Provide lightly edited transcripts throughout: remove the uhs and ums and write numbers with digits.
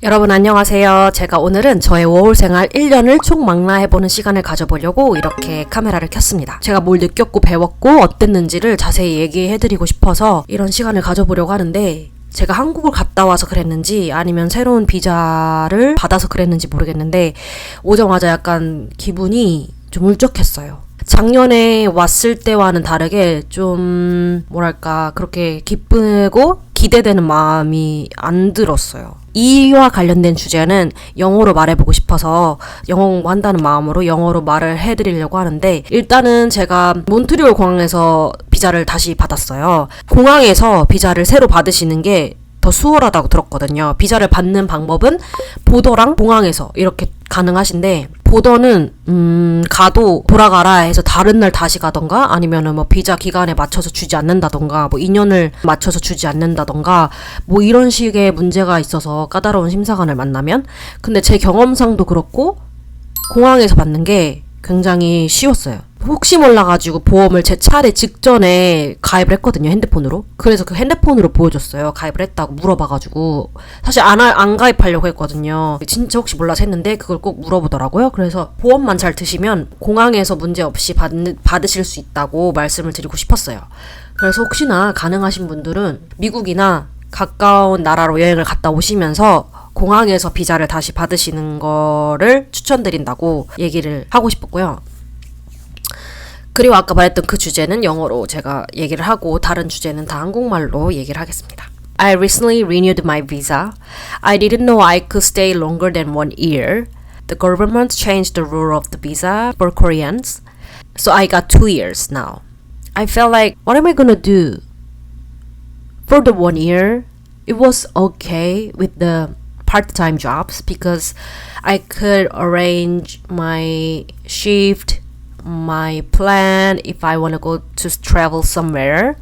여러분 안녕하세요. 제가 오늘은 저의 5월 생활 1년을 총망라해보는 시간을 가져보려고 이렇게 카메라를 켰습니다. 제가 뭘 느꼈고 배웠고 어땠는지를 자세히 얘기해드리고 싶어서 이런 시간을 가져보려고 하는데, 제가 한국을 갔다 와서 그랬는지 아니면 새로운 비자를 받아서 그랬는지 모르겠는데 오자마자 약간 기분이 좀 울적했어요. 작년에 왔을 때와는 다르게 좀 뭐랄까 그렇게 기쁘고 기대되는 마음이 안 들었어요. 이와 관련된 주제는 영어로 말해보고 싶어서 영어 공부한다는 마음으로 영어로 말을 해드리려고 하는데, 일단은 제가 몬트리올 공항에서 비자를 다시 받았어요. 공항에서 비자를 새로 받으시는 게 더 수월하다고 들었거든요. 비자를 받는 방법은 보더랑 공항에서 이렇게 가능하신데, 보더는 가도 돌아가라 해서 다른 날 다시 가던가, 아니면은 뭐 비자 기간에 맞춰서 주지 않는다던가, 뭐 2년을 맞춰서 주지 않는다던가, 뭐 이런 식의 문제가 있어서 까다로운 심사관을 만나면. 근데 제 경험상도 그렇고 공항에서 받는 게 굉장히 쉬웠어요. 혹시 몰라가지고 보험을 제 차례 직전에 가입을 했거든요, 핸드폰으로. 그래서 그 핸드폰으로 보여줬어요. 가입을 했다고 물어봐가지고. 사실 안 가입하려고 했거든요. 진짜 혹시 몰라서 했는데 그걸 꼭 물어보더라고요. 그래서 보험만 잘 드시면 공항에서 문제 없이 받으실 수 있다고 말씀을 드리고 싶었어요. 그래서 혹시나 가능하신 분들은 미국이나 가까운 나라로 여행을 갔다 오시면서 공항에서 비자를 다시 받으시는 거를 추천드린다고 얘기를 하고 싶었고요. 그리고 아까 말했던 그 주제는 영어로 제가 얘기를 하고, 다른 주제는 다 한국말로 얘기를 하겠습니다. I recently renewed my visa. I didn't know I could stay longer than 1 year. The government changed the rule of the visa for Koreans. So I got 2 years now. I felt like, what am I gonna do? For the 1 year, it was okay with the part-time jobs because I could arrange my shift, my plan if I want to go to travel somewhere.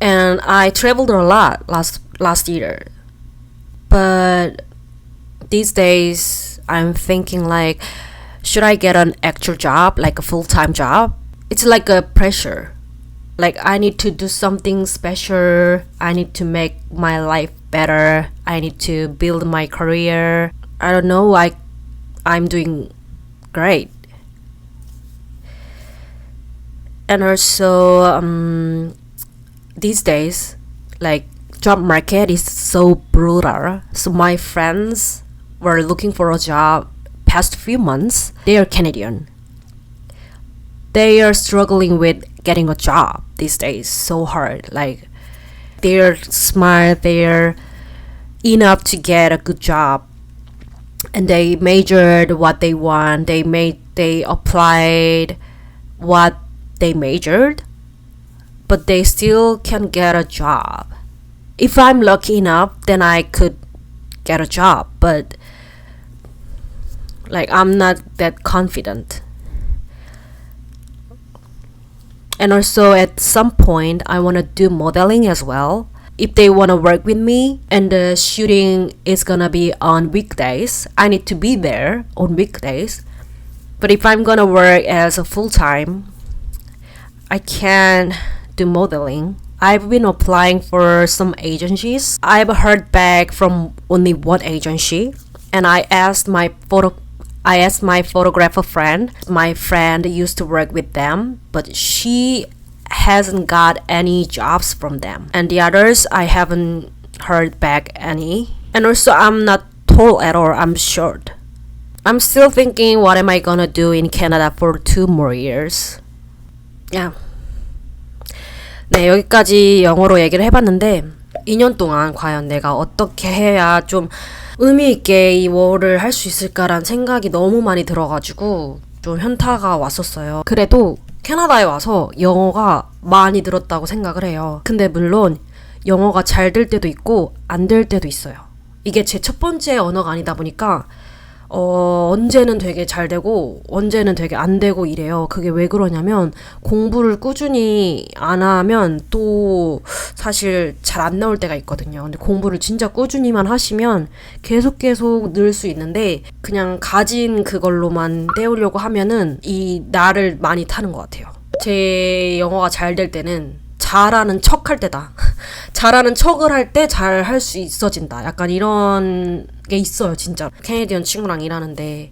And I traveled a lot last year. But these days I'm thinking like, should I get an actual job, like a full-time job? It's like a pressure. Like I need to do something special. I need to make my life better. I need to build my career. I don't know, I'm doing great. And also these days, like, job market is so brutal. So my friends were looking for a job past few months. They are Canadian. They are struggling with getting a job these days so hard. Like, they're smart, they're enough to get a good job, and they majored what they want. They applied what they majored, but they still can't get a job. If I'm lucky enough, then I could get a job, but like I'm not that confident. And also at some point I want to do modeling as well. If they want to work with me and the shooting is gonna be on weekdays, I need to be there on weekdays. But if I'm gonna work as a full-time, I can't do modeling. I've been applying for some agencies. I've heard back from only one agency, and I asked my photographer friend. My friend used to work with them, but she hasn't got any jobs from them. And the others, I haven't heard back any. And also, I'm not tall at all. I'm short. I'm still thinking, what am I gonna do in Canada for 2 more years? Yeah. 네, 여기까지 영어로 얘기를 해봤는데, 2년 동안 과연 내가 어떻게 해야 좀 의미있게 이 월을 할 수 있을까란 생각이 너무 많이 들어가지고 좀 현타가 왔었어요. 그래도 캐나다에 와서 영어가 많이 늘었다고 생각을 해요. 근데 물론 영어가 잘 될 때도 있고 안 될 때도 있어요. 이게 제 첫 번째 언어가 아니다 보니까 언제는 되게 잘 되고 언제는 되게 안 되고 이래요. 그게 왜 그러냐면, 공부를 꾸준히 안 하면 또 사실 잘 안 나올 때가 있거든요. 근데 공부를 진짜 꾸준히만 하시면 계속 늘 수 있는데, 그냥 가진 그걸로만 때우려고 하면은 이 날을 많이 타는 것 같아요. 제 영어가 잘 될 때는 잘하는 척 할 때다. 잘하는 척을 할 때 잘 할 수 있어진다. 약간 이런 게 있어요, 진짜. 캐네디언 친구랑 일하는데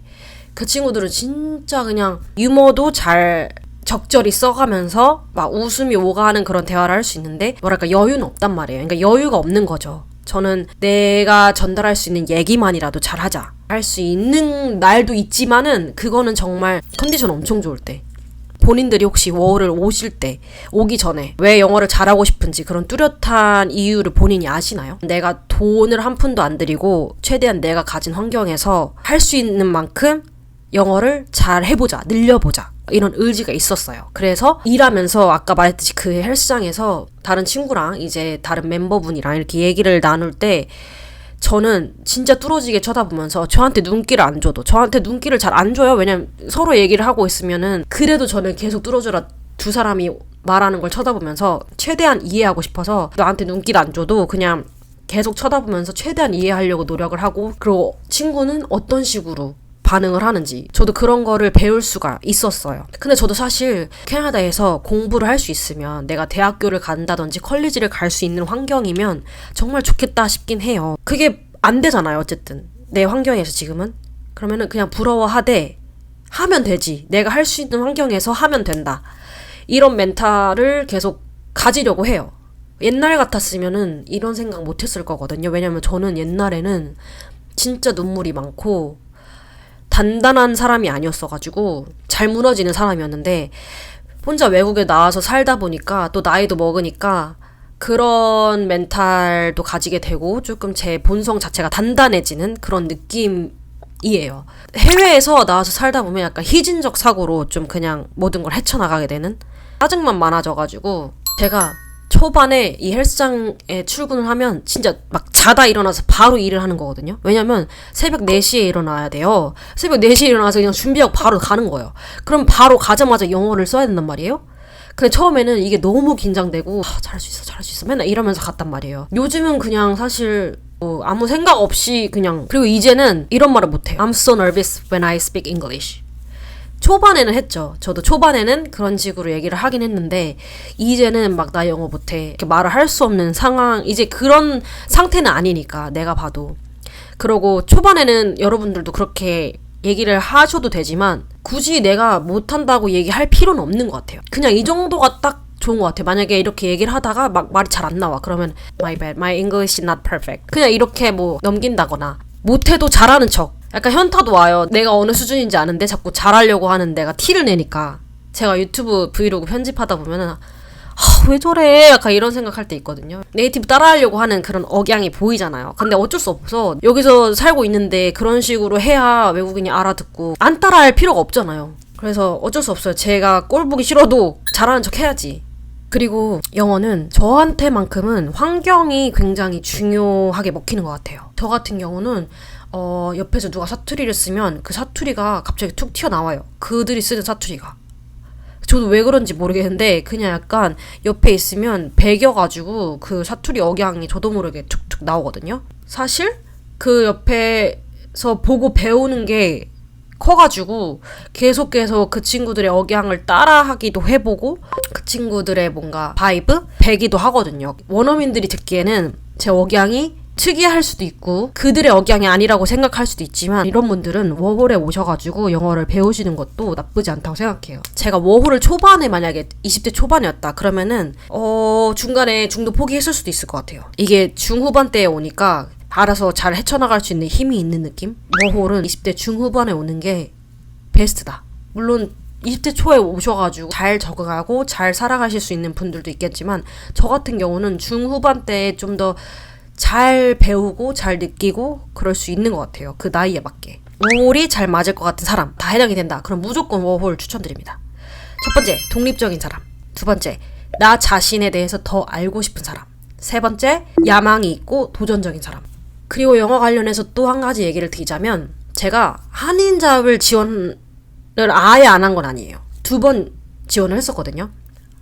그 친구들은 진짜 그냥 유머도 잘 적절히 써가면서 막 웃음이 오가는 그런 대화를 할 수 있는데 뭐랄까 여유는 없단 말이에요. 그러니까 여유가 없는 거죠. 저는 내가 전달할 수 있는 얘기만이라도 잘하자 할 수 있는 날도 있지만은 그거는 정말 컨디션 엄청 좋을 때, 본인들이 혹시 워홀을 오실 때, 오기 전에 왜 영어를 잘하고 싶은지 그런 뚜렷한 이유를 본인이 아시나요? 내가 돈을 한 푼도 안 들이고 최대한 내가 가진 환경에서 할 수 있는 만큼 영어를 잘 해보자, 늘려보자 이런 의지가 있었어요. 그래서 일하면서 아까 말했듯이 그 헬스장에서 다른 친구랑 이제 다른 멤버분이랑 이렇게 얘기를 나눌 때 저는 진짜 뚫어지게 쳐다보면서 저한테 눈길을 안 줘도, 저한테 눈길을 잘 안 줘요. 왜냐면 서로 얘기를 하고 있으면은 그래도 저는 계속 뚫어주라 두 사람이 말하는 걸 쳐다보면서 최대한 이해하고 싶어서 나한테 눈길 안 줘도 그냥 계속 쳐다보면서 최대한 이해하려고 노력을 하고, 그리고 친구는 어떤 식으로 반응을 하는지 저도 그런 거를 배울 수가 있었어요. 근데 저도 사실 캐나다에서 공부를 할 수 있으면, 내가 대학교를 간다든지 컬리지를 갈 수 있는 환경이면 정말 좋겠다 싶긴 해요. 그게 안 되잖아요. 어쨌든 내 환경에서 지금은. 그러면은 그냥 부러워하되 하면 되지, 내가 할 수 있는 환경에서 하면 된다, 이런 멘탈을 계속 가지려고 해요. 옛날 같았으면은 이런 생각 못 했을 거거든요. 왜냐면 저는 옛날에는 진짜 눈물이 많고 단단한 사람이 아니었어가지고 잘 무너지는 사람이었는데, 혼자 외국에 나와서 살다 보니까 또 나이도 먹으니까 그런 멘탈도 가지게 되고 조금 제 본성 자체가 단단해지는 그런 느낌이에요. 해외에서 나와서 살다 보면 약간 희진적 사고로 좀 그냥 모든 걸 헤쳐나가게 되는, 짜증만 많아져가지고 제가 초반에 이 헬스장에 출근을 하면 진짜 막 자다 일어나서 바로 일을 하는 거거든요. 왜냐면 새벽 4시에 일어나야 돼요. 새벽 4시에 일어나서 그냥 준비하고 바로 가는 거예요. 그럼 바로 가자마자 영어를 써야 된단 말이에요. 근데 처음에는 이게 너무 긴장되고 잘할 수 있어, 잘할 수 있어 맨날 이러면서 갔단 말이에요. 요즘은 그냥 사실 뭐 아무 생각 없이 그냥, 그리고 이제는 이런 말을 못해요. I'm so nervous when I speak English. 초반에는 했죠. 저도 초반에는 그런 식으로 얘기를 하긴 했는데 이제는 막 나 영어 못해 이렇게 말을 할 수 없는 상황, 이제 그런 상태는 아니니까 내가 봐도. 그러고 초반에는 여러분들도 그렇게 얘기를 하셔도 되지만 굳이 내가 못한다고 얘기할 필요는 없는 것 같아요. 그냥 이 정도가 딱 좋은 것 같아요. 만약에 이렇게 얘기를 하다가 막 말이 잘 안 나와, 그러면 my bad, my English is not perfect, 그냥 이렇게 뭐 넘긴다거나, 못해도 잘하는 척. 약간 현타도 와요. 내가 어느 수준인지 아는데 자꾸 잘하려고 하는 내가 티를 내니까. 제가 유튜브 브이로그 편집하다 보면은 왜 저래? 약간 이런 생각할 때 있거든요. 네이티브 따라하려고 하는 그런 억양이 보이잖아요. 근데 어쩔 수 없어. 여기서 살고 있는데 그런 식으로 해야 외국인이 알아듣고, 안 따라할 필요가 없잖아요. 그래서 어쩔 수 없어요. 제가 꼴 보기 싫어도 잘하는 척 해야지. 그리고 영어는 저한테만큼은 환경이 굉장히 중요하게 먹히는 것 같아요. 저 같은 경우는 옆에서 누가 사투리를 쓰면 그 사투리가 갑자기 툭 튀어나와요. 그들이 쓰는 사투리가. 저도 왜 그런지 모르겠는데 그냥 약간 옆에 있으면 배겨가지고 그 사투리 억양이 저도 모르게 툭툭 나오거든요. 사실 그 옆에서 보고 배우는 게 커가지고 계속 그 친구들의 억양을 따라하기도 해보고 그 친구들의 뭔가 바이브? 배기도 하거든요. 원어민들이 듣기에는 제 억양이 특이할 수도 있고 그들의 억양이 아니라고 생각할 수도 있지만, 이런 분들은 워홀에 오셔가지고 영어를 배우시는 것도 나쁘지 않다고 생각해요. 제가 워홀을 초반에 만약에 20대 초반이었다 그러면은 중간에 중도 포기했을 수도 있을 것 같아요. 이게 중후반 때에 오니까 알아서 잘 헤쳐나갈 수 있는 힘이 있는 느낌? 워홀은 20대 중후반에 오는 게 베스트다. 물론 20대 초에 오셔가지고 잘 적응하고 잘 살아가실 수 있는 분들도 있겠지만, 저 같은 경우는 중후반 때에 좀 더 잘 배우고 잘 느끼고 그럴 수 있는 것 같아요. 그 나이에 맞게. 워홀이 잘 맞을 것 같은 사람 다 해당이 된다. 그럼 무조건 워홀 추천드립니다. 첫 번째, 독립적인 사람. 두 번째, 나 자신에 대해서 더 알고 싶은 사람. 세 번째, 야망이 있고 도전적인 사람. 그리고 영어 관련해서 또 한 가지 얘기를 드리자면, 제가 한인잡을 지원을 아예 안 한 건 아니에요. 2번 지원을 했었거든요.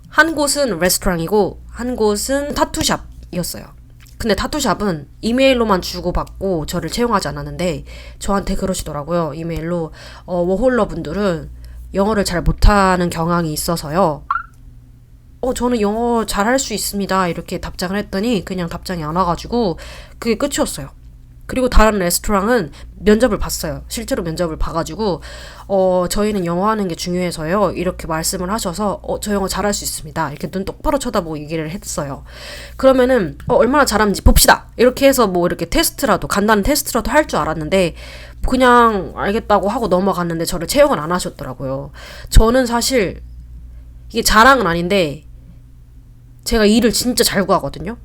한 곳은 레스토랑이고 한 곳은 타투샵이었어요. 근데 타투샵은 이메일로만 주고받고 저를 채용하지 않았는데 저한테 그러시더라고요. 이메일로 워홀러 분들은 영어를 잘 못하는 경향이 있어서요. 저는 영어 잘할 수 있습니다. 이렇게 답장을 했더니 그냥 답장이 안 와가지고 그게 끝이었어요. 그리고 다른 레스토랑은 면접을 봤어요. 실제로 면접을 봐가지고 저희는 영어 하는 게 중요해서요. 이렇게 말씀을 하셔서 저 영어 잘할 수 있습니다. 이렇게 눈 똑바로 쳐다보고 얘기를 했어요. 그러면은 얼마나 잘하는지 봅시다. 이렇게 해서 뭐 이렇게 테스트라도 간단한 테스트라도 할 줄 알았는데 그냥 알겠다고 하고 넘어갔는데 저를 채용을 안 하셨더라고요. 저는 사실 이게 자랑은 아닌데 제가 일을 진짜 잘 구하거든요.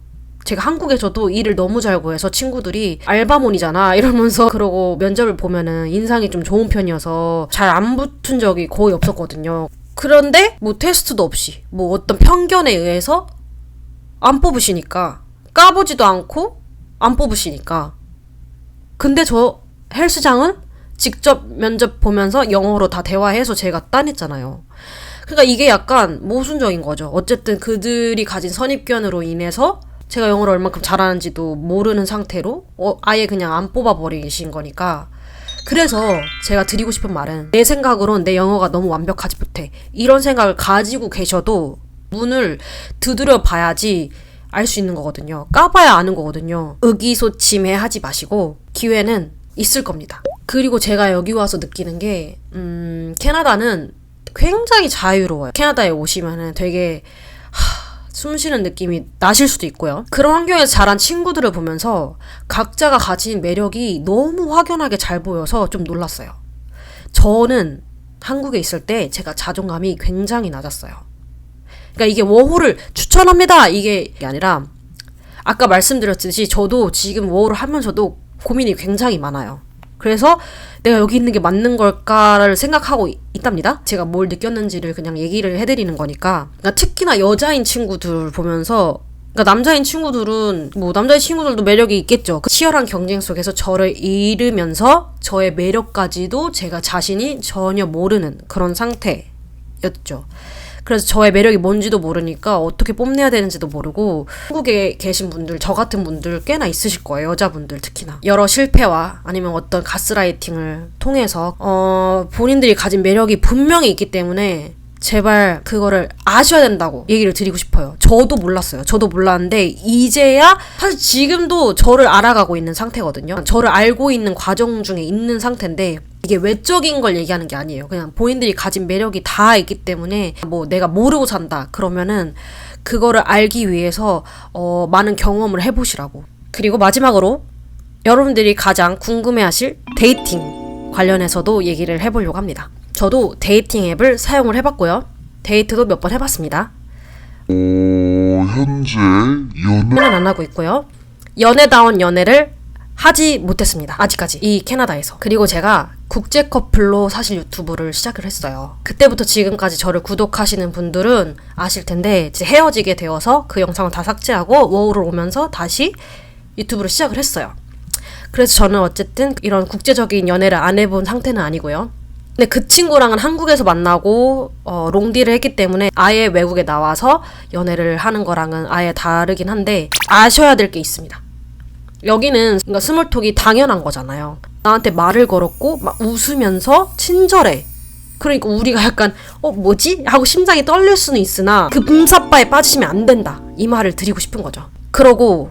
제가 한국에서도 일을 너무 잘 구해서 친구들이 알바몬이잖아 이러면서 그러고 면접을 보면은 인상이 좀 좋은 편이어서 잘 안 붙은 적이 거의 없었거든요. 그런데 뭐 테스트도 없이 뭐 어떤 편견에 의해서 안 뽑으시니까 까보지도 않고 안 뽑으시니까 근데 저 헬스장은 직접 면접 보면서 영어로 다 대화해서 제가 따냈잖아요. 그러니까 이게 약간 모순적인 거죠. 어쨌든 그들이 가진 선입견으로 인해서 제가 영어를 얼만큼 잘하는지도 모르는 상태로 아예 그냥 안 뽑아버리신 거니까. 그래서 제가 드리고 싶은 말은 내 생각으론 내 영어가 너무 완벽하지 못해. 이런 생각을 가지고 계셔도 문을 두드려 봐야지 알 수 있는 거거든요. 까봐야 아는 거거든요. 의기소침해 하지 마시고 기회는 있을 겁니다. 그리고 제가 여기 와서 느끼는 게 캐나다는 굉장히 자유로워요. 캐나다에 오시면은 되게 숨 쉬는 느낌이 나실 수도 있고요. 그런 환경에서 자란 친구들을 보면서 각자가 가진 매력이 너무 확연하게 잘 보여서 좀 놀랐어요. 저는 한국에 있을 때 제가 자존감이 굉장히 낮았어요. 그러니까 이게 워홀을 추천합니다 이게 아니라 아까 말씀드렸듯이 저도 지금 워홀을 하면서도 고민이 굉장히 많아요. 그래서 내가 여기 있는 게 맞는 걸까를 생각하고 있답니다. 제가 뭘 느꼈는지를 그냥 얘기를 해드리는 거니까. 그러니까 특히나 여자인 친구들 보면서 그러니까 남자인 친구들은 뭐 남자인 친구들도 매력이 있겠죠. 그 치열한 경쟁 속에서 저를 잃으면서 저의 매력까지도 제가 자신이 전혀 모르는 그런 상태였죠. 그래서 저의 매력이 뭔지도 모르니까 어떻게 뽐내야 되는지도 모르고 한국에 계신 분들, 저 같은 분들 꽤나 있으실 거예요. 여자분들 특히나. 여러 실패와 아니면 어떤 가스라이팅을 통해서 본인들이 가진 매력이 분명히 있기 때문에 제발 그거를 아셔야 된다고 얘기를 드리고 싶어요. 저도 몰랐어요. 저도 몰랐는데 이제야 사실 지금도 저를 알아가고 있는 상태거든요. 저를 알고 있는 과정 중에 있는 상태인데 이게 외적인 걸 얘기하는 게 아니에요. 그냥 본인들이 가진 매력이 다 있기 때문에 뭐 내가 모르고 산다 그러면은 그거를 알기 위해서 많은 경험을 해보시라고. 그리고 마지막으로 여러분들이 가장 궁금해하실 데이팅 관련해서도 얘기를 해보려고 합니다. 저도 데이팅 앱을 사용을 해봤고요. 데이트도 몇 번 해봤습니다. 현재 연애는 안 하고 있고요. 연애다운 연애를 하지 못했습니다. 아직까지 이 캐나다에서. 그리고 제가 국제 커플로 사실 유튜브를 시작을 했어요. 그때부터 지금까지 저를 구독하시는 분들은 아실 텐데 이제 헤어지게 되어서 그 영상을 다 삭제하고 워홀을 오면서 다시 유튜브를 시작을 했어요. 그래서 저는 어쨌든 이런 국제적인 연애를 안 해본 상태는 아니고요. 근데 그 친구랑은 한국에서 만나고 롱디를 했기 때문에 아예 외국에 나와서 연애를 하는 거랑은 아예 다르긴 한데 아셔야 될 게 있습니다. 여기는 그러니까 스몰톡이 당연한 거잖아요. 나한테 말을 걸었고 막 웃으면서 친절해. 그러니까 우리가 약간 뭐지? 하고 심장이 떨릴 수는 있으나 그 붕사빠에 빠지시면 안 된다. 이 말을 드리고 싶은 거죠. 그러고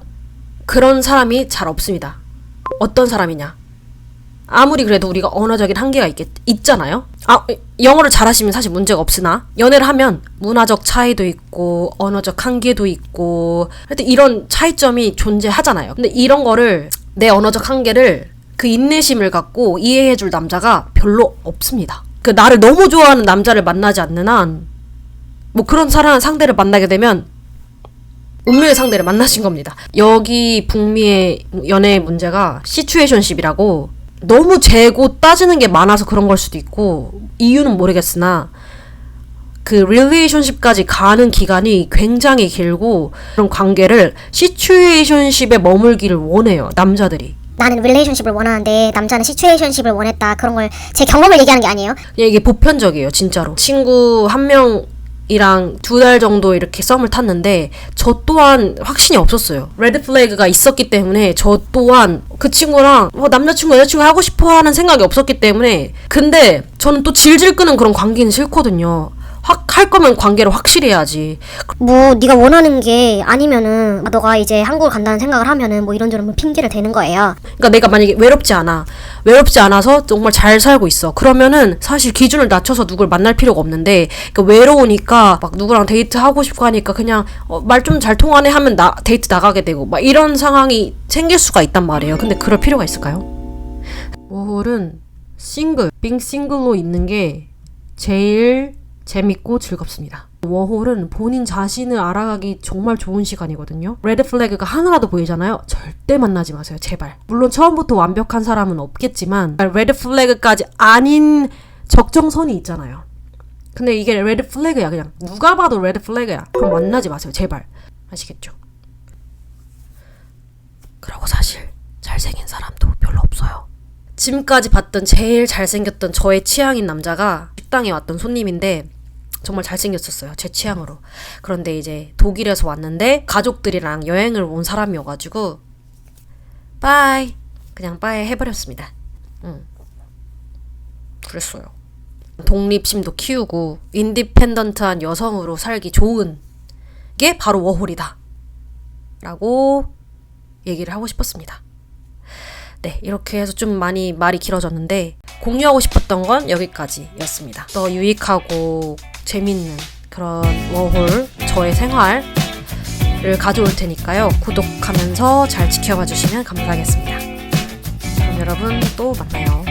그런 사람이 잘 없습니다. 어떤 사람이냐? 아무리 그래도 우리가 언어적인 한계가 있잖아요. 영어를 잘하시면 사실 문제가 없으나 연애를 하면 문화적 차이도 있고 언어적 한계도 있고 하여튼 이런 차이점이 존재하잖아요. 근데 이런 거를 내 언어적 한계를 그 인내심을 갖고 이해해줄 남자가 별로 없습니다. 그 나를 너무 좋아하는 남자를 만나지 않는 한 뭐 그런 상대를 만나게 되면 운명의 상대를 만나신 겁니다. 여기 북미의 연애의 문제가 시츄에이션십이라고 너무 재고 따지는 게 많아서 그런 걸 수도 있고 이유는 모르겠으나 그 릴레이션십까지 가는 기간이 굉장히 길고 그런 관계를 시츄에이션십에 머물기를 원해요. 남자들이. 나는 릴레이션십을 원하는데 남자는 시츄에이션십을 원했다. 그런 걸 제 경험을 얘기하는 게 아니에요. 그냥 이게 보편적이에요. 진짜로. 친구 한 명이랑 2달 정도 이렇게 썸을 탔는데 저 또한 확신이 없었어요. 레드 플래그가 있었기 때문에 저 또한 그 친구랑 남자친구 여자친구 하고 싶어 하는 생각이 없었기 때문에 근데 저는 또 질질 끄는 그런 관계는 싫거든요. 할 거면 관계를 확실히 해야지. 뭐 네가 원하는 게 아니면은 너가 이제 한국을 간다는 생각을 하면은 뭐 이런저런 뭐 핑계를 대는 거예요. 그러니까 내가 만약에 외롭지 않아서 정말 잘 살고 있어. 그러면은 사실 기준을 낮춰서 누굴 만날 필요가 없는데, 그러니까 외로우니까 막 누구랑 데이트 하고 싶고 하니까 그냥 말 좀 잘 통하네 하면 데이트 나가게 되고 막 이런 상황이 생길 수가 있단 말이에요. 근데 그럴 필요가 있을까요? 워홀은 빙 싱글로 있는 게 제일 재밌고 즐겁습니다. 워홀은 본인 자신을 알아가기 정말 좋은 시간이거든요. 레드 플래그가 하나라도 보이잖아요. 절대 만나지 마세요. 제발. 물론 처음부터 완벽한 사람은 없겠지만 레드 플래그까지 아닌 적정선이 있잖아요. 근데 이게 레드 플래그야. 그냥 누가 봐도 레드 플래그야. 그럼 만나지 마세요. 제발. 아시겠죠? 그리고 사실 잘생긴 사람도 별로 없어요. 지금까지 봤던 제일 잘생겼던 저의 취향인 남자가 식당에 왔던 손님인데 정말 잘생겼었어요. 제 취향으로. 그런데 이제 독일에서 왔는데 가족들이랑 여행을 온 사람이어가지고 빠이 그냥 빠이 해버렸습니다. 그랬어요. 독립심도 키우고 인디펜던트한 여성으로 살기 좋은 게 바로 워홀이다 라고 얘기를 하고 싶었습니다. 네, 이렇게 해서 좀 많이 말이 길어졌는데 공유하고 싶었던 건 여기까지였습니다. 더 유익하고 재밌는 그런 워홀 저의 생활을 가져올 테니까요. 구독하면서 잘 지켜봐 주시면 감사하겠습니다. 그럼 여러분 또 만나요.